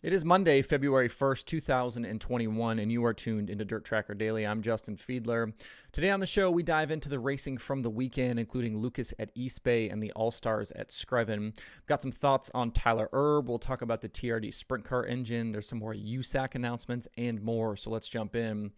It is Monday, February 1st, 2021, and you are tuned into DIRTRACKR Daily. I'm Justin Fiedler. Today on the show, we dive into the racing from the weekend, including Lucas at East Bay and the All-Stars at Screven. We've got some thoughts on Tyler Erb. We'll talk about the TRD sprint car engine. There's some more USAC announcements and more, so let's jump in.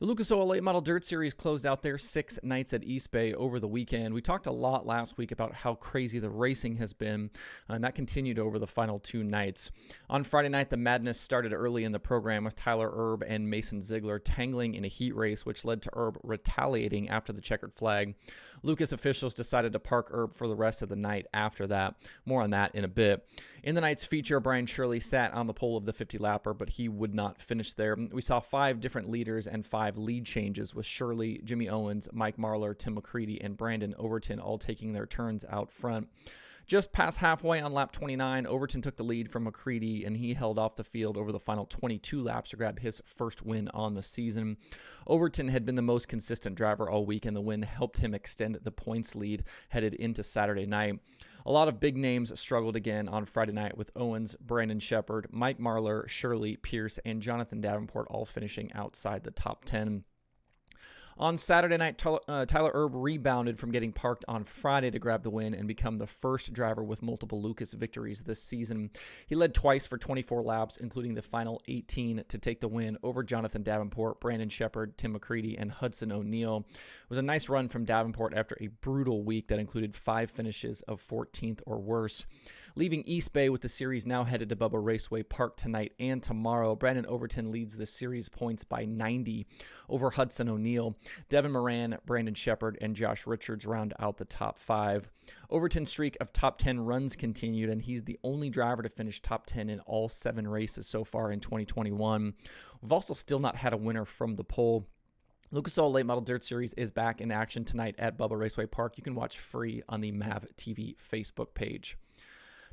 The Lucas Oil Late Model Dirt Series closed out their 6 nights at East Bay over the weekend. We talked a lot last week about how crazy the racing has been, and that continued over the final 2 nights. On Friday night, the madness started early in the program with Tyler Erb and Mason Ziegler tangling in a heat race, which led to Erb retaliating after the checkered flag. Lucas officials decided to park Erb for the rest of the night after that. More on that in a bit. In the night's feature, Brian Shirley sat on the pole of the 50-lapper, but he would not finish there. We saw 5 different leaders and 5 lead changes, with Shirley, Jimmy Owens, Mike Marlar, Tim McCready, and Brandon Overton all taking their turns out front. Just past halfway on lap 29, Overton took the lead from McCready, and he held off the field over the final 22 laps to grab his first win on the season. Overton had been the most consistent driver all week, and the win helped him extend the points lead headed into Saturday night. A lot of big names struggled again on Friday night, with Owens, Brandon Shepard, Mike Marlar, Shirley, Pierce, and Jonathan Davenport all finishing outside the top 10. On Saturday night, Tyler Erb rebounded from getting parked on Friday to grab the win and become the first driver with multiple Lucas victories this season. He led twice for 24 laps, including the final 18, to take the win over Jonathan Davenport, Brandon Shepard, Tim McCready, and Hudson O'Neill. It was a nice run from Davenport after a brutal week that included 5 finishes of 14th or worse. Leaving East Bay with the series now headed to Bubba Raceway Park tonight and tomorrow, Brandon Overton leads the series points by 90 over Hudson O'Neill. Devin Moran, Brandon Shepard, and Josh Richards round out the top 5. Overton's streak of top 10 runs continued, and he's the only driver to finish top 10 in all 7 races so far in 2021. We've also still not had a winner from the pole. Lucas Oil Late Model Dirt Series is back in action tonight at Bubba Raceway Park. You can watch free on the MAV TV Facebook page.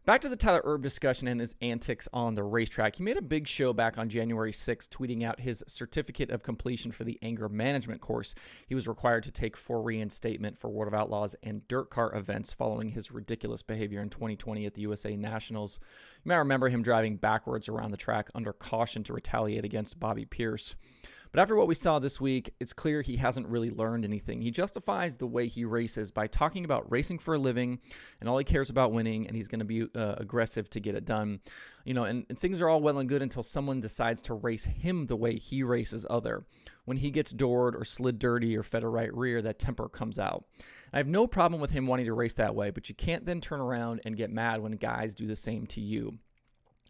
Back to the Tyler Erb discussion and his antics on the racetrack. He made a big show back on January 6th, tweeting out his certificate of completion for the anger management course he was required to take for reinstatement for World of Outlaws and dirt car events following his ridiculous behavior in 2020 at the USA Nationals. You might remember him driving backwards around the track under caution to retaliate against Bobby Pierce. But after what we saw this week, it's clear he hasn't really learned anything. He justifies the way he races by talking about racing for a living, and all he cares about winning, and he's going to be aggressive to get it done. And things are all well and good until someone decides to race him the way he races other. When he gets doored or slid dirty or fed a right rear, that temper comes out. I have no problem with him wanting to race that way, but you can't then turn around and get mad when guys do the same to you.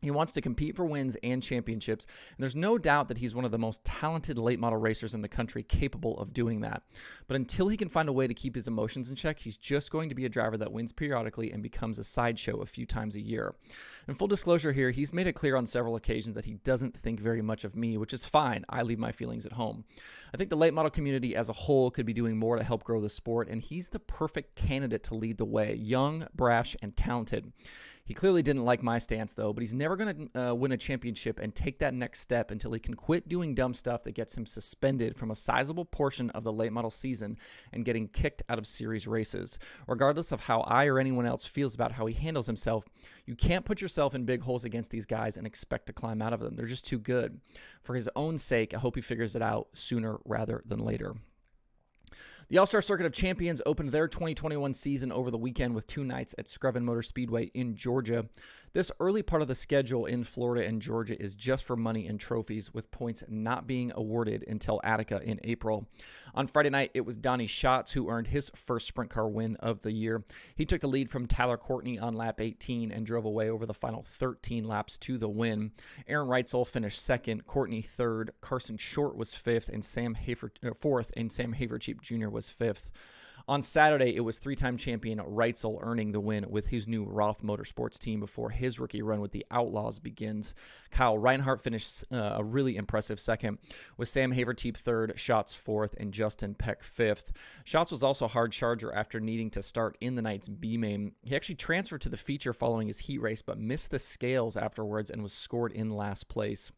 He wants to compete for wins and championships, and there's no doubt that he's one of the most talented late model racers in the country capable of doing that. But until he can find a way to keep his emotions in check, he's just going to be a driver that wins periodically and becomes a sideshow a few times a year. And full disclosure here, he's made it clear on several occasions that he doesn't think very much of me, which is fine. I leave my feelings at home. I think the late model community as a whole could be doing more to help grow the sport, and he's the perfect candidate to lead the way. Young, brash, and talented. He clearly didn't like my stance, though, but he's never going to win a championship and take that next step until he can quit doing dumb stuff that gets him suspended from a sizable portion of the late model season and getting kicked out of series races. Regardless of how I or anyone else feels about how he handles himself, you can't put yourself in big holes against these guys and expect to climb out of them. They're just too good. For his own sake, I hope he figures it out sooner rather than later. The All-Star Circuit of Champions opened their 2021 season over the weekend with 2 nights at Screven Motor Speedway in Georgia. This early part of the schedule in Florida and Georgia is just for money and trophies, with points not being awarded until Attica in April. On Friday night, it was Donnie Schatz who earned his first sprint car win of the year. He took the lead from Tyler Courtney on lap 18 and drove away over the final 13 laps to the win. Aaron Reitzel finished second, Courtney third, Carson Short was fourth, and Sam Havercheap Jr. was fifth. On Saturday, it was 3-time champion Reitzel earning the win with his new Roth Motorsports team before his rookie run with the Outlaws begins. Kyle Reinhardt finished a really impressive second, with Sam Havercheap third, Schatz fourth, and Justin Peck fifth. Schatz was also a hard charger after needing to start in the night's B-main. He actually transferred to the feature following his heat race, but missed the scales afterwards and was scored in last place.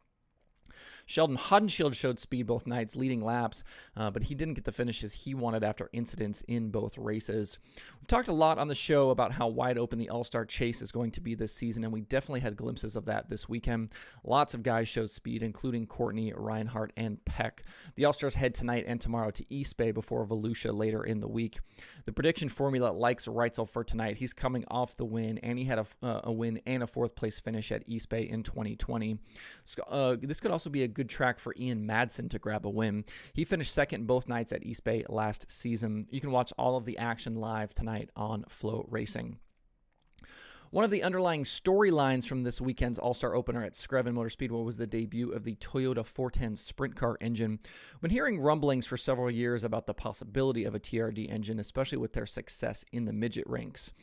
Sheldon Haudenschild showed speed both nights, leading laps, but he didn't get the finishes he wanted after incidents in both races. We've talked a lot on the show about how wide open the All-Star chase is going to be this season, and we definitely had glimpses of that this weekend. Lots of guys showed speed, including Courtney, Reinhardt, and Peck. The All-Stars head tonight and tomorrow to East Bay before Volusia later in the week. The prediction formula likes Reitzel for tonight. He's coming off the win, and he had a win and a fourth-place finish at East Bay in 2020. This could also be a good track for Ian Madsen to grab a win. He finished second both nights at East Bay last season. You can watch all of the action live tonight on Flow Racing. One of the underlying storylines from this weekend's All-Star opener at Screven Motor Speedway was the debut of the Toyota 410 Sprint Car engine. We've been hearing rumblings for several years about the possibility of a TRD engine, especially with their success in the midget ranks.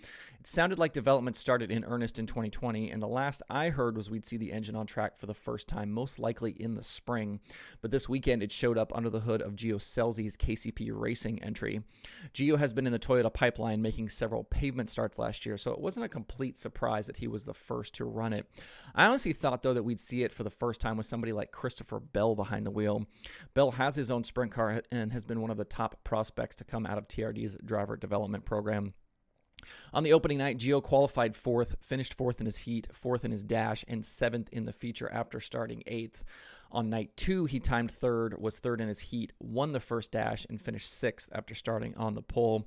It sounded like development started in earnest in 2020, and the last I heard was we'd see the engine on track for the first time, most likely in the spring. But this weekend, it showed up under the hood of Gio Scelzi's KCP Racing entry. Gio has been in the Toyota pipeline, making several pavement starts last year, so it wasn't a complete surprise that he was the first to run it. I honestly thought, though, that we'd see it for the first time with somebody like Christopher Bell behind the wheel. Bell has his own sprint car and has been one of the top prospects to come out of TRD's driver development program. On the opening night, Gio qualified fourth, finished fourth in his heat, fourth in his dash, and seventh in the feature after starting eighth. On night 2, he timed third, was third in his heat, won the first dash, and finished sixth after starting on the pole.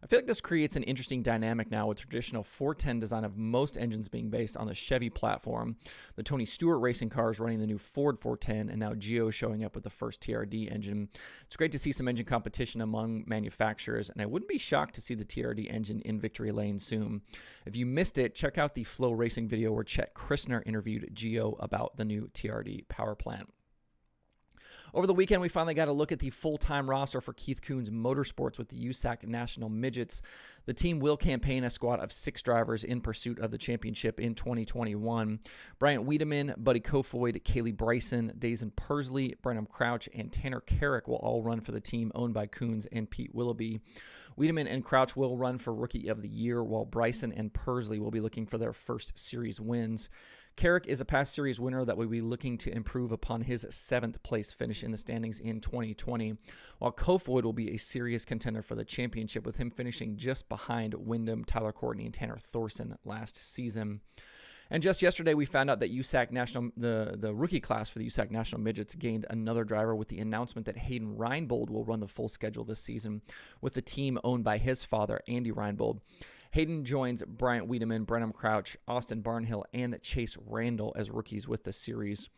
I feel like this creates an interesting dynamic now with traditional 410 design of most engines being based on the Chevy platform. The Tony Stewart racing cars running the new Ford 410, and now Gio showing up with the first TRD engine. It's great to see some engine competition among manufacturers, and I wouldn't be shocked to see the TRD engine in victory lane soon. If you missed it, check out the Flow Racing video where Chet Christner interviewed Gio about the new TRD power plant. Over the weekend, we finally got a look at the full-time roster for Keith Kunz Motorsports with the USAC National Midgets. The team will campaign a squad of 6 drivers in pursuit of the championship in 2021. Bryant Wiedemann, Buddy Kofoid, Kaylee Bryson, Dazen Persley, Brenham Crouch, and Tanner Carrick will all run for the team owned by Kunz and Pete Willoughby. Wiedemann and Crouch will run for Rookie of the Year, while Bryson and Persley will be looking for their first series wins. Carrick is a past series winner that will be looking to improve upon his 7th place finish in the standings in 2020, while Kofoid will be a serious contender for the championship, with him finishing just behind Wyndham, Tyler Courtney, and Tanner Thorson last season. And just yesterday, we found out that USAC National, the rookie class for the USAC National Midgets gained another driver with the announcement that Hayden Reinbold will run the full schedule this season with the team owned by his father, Andy Reinbold. Hayden joins Bryant Wiedemann, Brenham Crouch, Austin Barnhill, and Chase Randall as rookies with the series.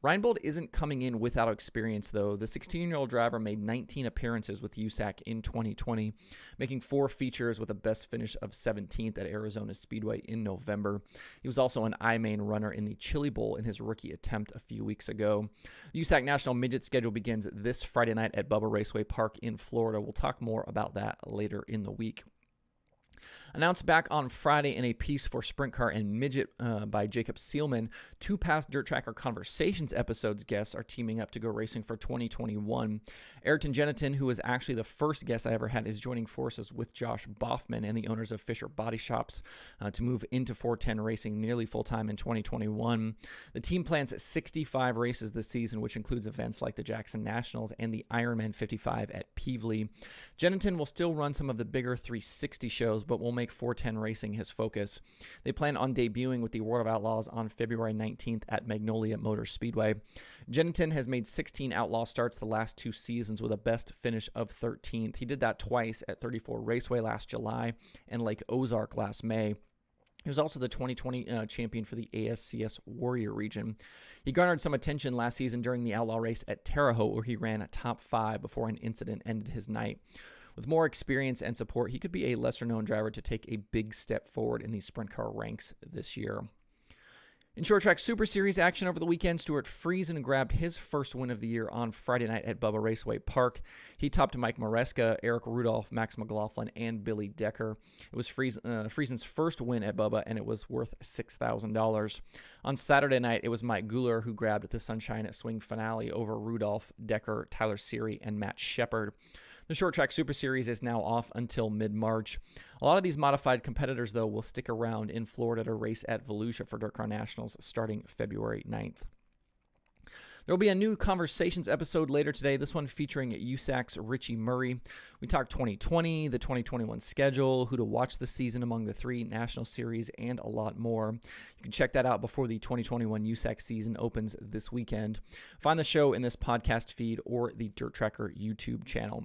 Reinbold isn't coming in without experience, though. The 16-year-old driver made 19 appearances with USAC in 2020, making 4 features with a best finish of 17th at Arizona Speedway in November. He was also an I-Main runner in the Chili Bowl in his rookie attempt a few weeks ago. The USAC National Midget schedule begins this Friday night at Bubba Raceway Park in Florida. We'll talk more about that later in the week. Announced back on Friday in a piece for Sprint Car and Midget by Jacob Seelman, 2 past Dirt Tracker Conversations episodes guests are teaming up to go racing for 2021. Ayrton Jeniton, who was actually the first guest I ever had, is joining forces with Josh Boffman and the owners of Fisher Body Shops to move into 410 racing nearly full-time in 2021. The team plans 65 races this season, which includes events like the Jackson Nationals and the Ironman 55 at Peevely. Jeniton will still run some of the bigger 360 shows, but will make 410 racing his focus. They plan on debuting with the World of Outlaws on February 19th at Magnolia Motor Speedway. Jeniton has made 16 Outlaw starts the last 2 seasons with a best finish of 13th. He did that twice at 34 Raceway last July and Lake Ozark last May. He was also the 2020 champion for the ASCS Warrior region. He garnered some attention last season during the Outlaw race at Terre Haute, where he ran a top 5 before an incident ended his night. With more experience and support, he could be a lesser-known driver to take a big step forward in the sprint car ranks this year. In Short Track Super Series action over the weekend, Stuart Friesen grabbed his first win of the year on Friday night at Bubba Raceway Park. He topped Mike Maresca, Eric Rudolph, Max McLaughlin, and Billy Decker. It was Friesen's first win at Bubba, and it was worth $6,000. On Saturday night, it was Mike Guler who grabbed the Sunshine at Swing Finale over Rudolph, Decker, Tyler Seary, and Matt Shepard. The Short Track Super Series is now off until mid-March. A lot of these modified competitors, though, will stick around in Florida to race at Volusia for DIRTRACKR Nationals starting February 9th. There will be a new Conversations episode later today, this one featuring USAC's Richie Murray. We talk 2020, the 2021 schedule, who to watch this season among the 3 national series, and a lot more. You can check that out before the 2021 USAC season opens this weekend. Find the show in this podcast feed or the Dirt Tracker YouTube channel.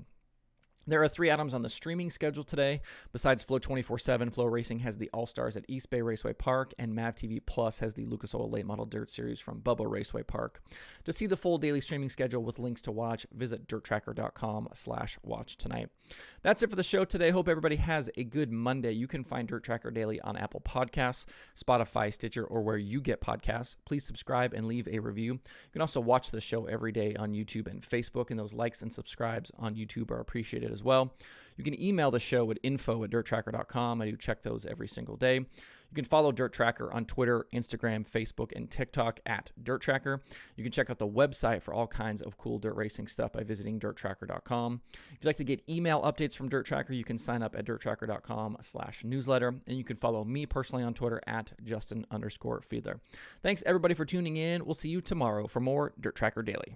There are 3 items on the streaming schedule today. Besides Flow 24/7, Flow Racing has the All-Stars at East Bay Raceway Park, and Mav TV Plus has the Lucas Oil Late Model Dirt Series from Bubba Raceway Park. To see the full daily streaming schedule with links to watch, visit DIRTRACKR.com/watch tonight. That's it for the show today. Hope everybody has a good Monday. You can find Dirt Tracker Daily on Apple Podcasts, Spotify, Stitcher, or where you get podcasts. Please subscribe and leave a review. You can also watch the show every day on YouTube and Facebook, and those likes and subscribes on YouTube are appreciated as well. You can email the show at info@dirttracker.com. I do check those every single day. You can follow Dirt Tracker on Twitter, Instagram, Facebook, and TikTok at Dirt Tracker. You can check out the website for all kinds of cool dirt racing stuff by visiting dirttracker.com. If you'd like to get email updates from Dirt Tracker, you can sign up at dirttracker.com/newsletter. And you can follow me personally on Twitter at Justin_Fiedler. Thanks everybody for tuning in. We'll see you tomorrow for more Dirt Tracker Daily.